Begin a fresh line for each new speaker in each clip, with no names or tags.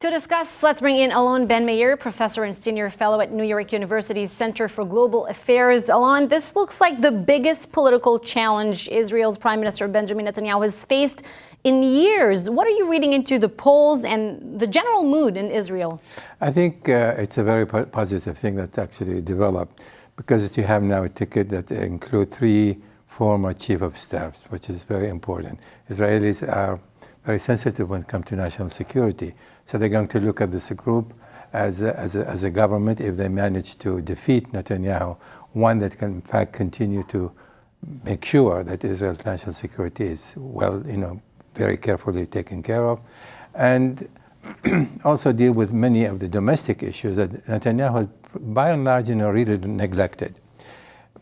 To discuss, let's bring in Alon Ben-Meir, professor and senior fellow at New York University's Center for Global Affairs. Alon, this looks like the biggest political challenge Israel's Prime Minister Benjamin Netanyahu has faced in years. What are you reading into the polls and the general mood in Israel?
I think it's a very positive thing that's actually developed, because you have now a ticket that includes 3 former chief of staffs, which is very important. Israelis are very sensitive when it comes to national security. So they're going to look at this group as a government, if they manage to defeat Netanyahu, one that can in fact continue to make sure that Israel's national security is very carefully taken care of, and also deal with many of the domestic issues that Netanyahu has by and large really neglected.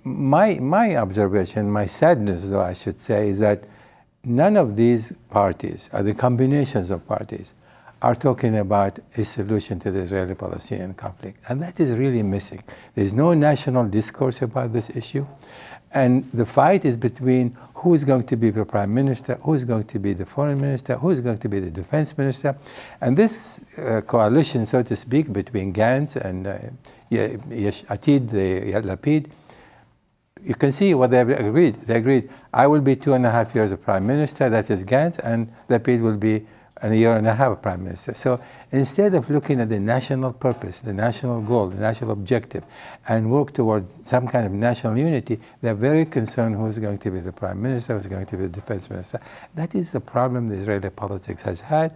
My observation, my sadness though I should say, is that none of these parties, or the combinations of parties, are talking about a solution to the Israeli-Palestinian conflict. And that is really missing. There's no national discourse about this issue. And the fight is between who's going to be the prime minister, who's going to be the foreign minister, who's going to be the defense minister. And this coalition, so to speak, between Gantz and Lapid, you can see what they agreed. They agreed, I will be 2.5 years of prime minister, that is Gantz, and Lapid will be a 1.5 years prime minister. So instead of looking at the national purpose, the national goal, the national objective, and work towards some kind of national unity, they're very concerned who's going to be the prime minister, who's going to be the defense minister. That is the problem the Israeli politics has had,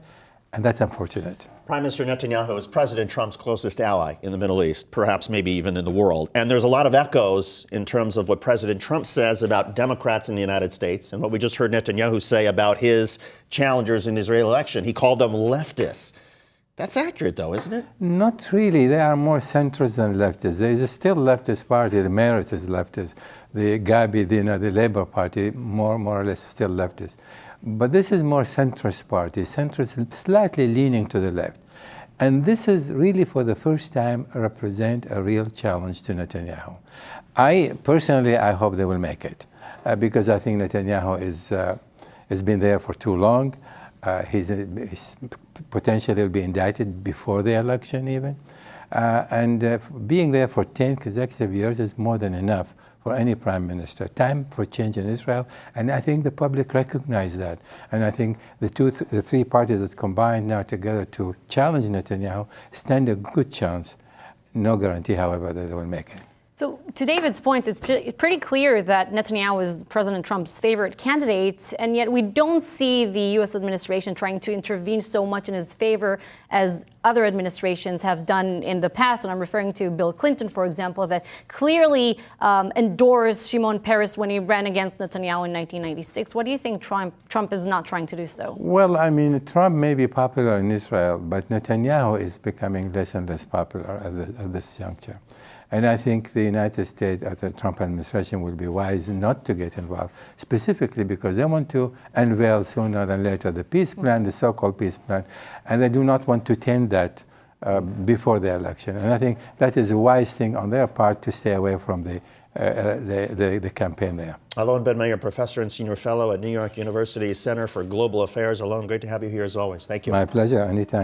and that's unfortunate.
Prime Minister Netanyahu is President Trump's closest ally in the Middle East, perhaps maybe even in the world. And there's a lot of echoes in terms of what President Trump says about Democrats in the United States and what we just heard Netanyahu say about his challengers in the Israeli election. He called them leftists. That's accurate, though, isn't it?
Not really. They are more centrists than leftists. There is still leftist party. The Meretz is leftist. The Gabi, the Labour Party, more or less still leftist. But this is more centrist party, centrist, slightly leaning to the left. And this is really, for the first time, represent a real challenge to Netanyahu. Personally, I hope they will make it, because I think Netanyahu has been there for too long. He's potentially will be indicted before the election even. And being there for 10 consecutive years is more than enough for any prime minister. Time for change in Israel, and I think the public recognize that. And I think the 3 parties that combine now together to challenge Netanyahu stand a good chance. No guarantee, however, that they will make it.
So, to David's points, it's pretty clear that Netanyahu is President Trump's favorite candidate, and yet we don't see the U.S. administration trying to intervene so much in his favor as other administrations have done in the past. And I'm referring to Bill Clinton, for example, that clearly endorsed Shimon Peres when he ran against Netanyahu in 1996. What do you think Trump is not trying to do so?
Well, I mean, Trump may be popular in Israel, but Netanyahu is becoming less and less popular at this juncture. And I think the United States, at the Trump administration, will be wise not to get involved, specifically because they want to unveil sooner than later the peace plan, the so-called peace plan, and they do not want to tend that before the election. And I think that is a wise thing on their part to stay away from the campaign there.
Alon Ben-Meir, professor and senior fellow at New York University's Center for Global Affairs. Alon, great to have you here as always. Thank you.
My pleasure, anytime.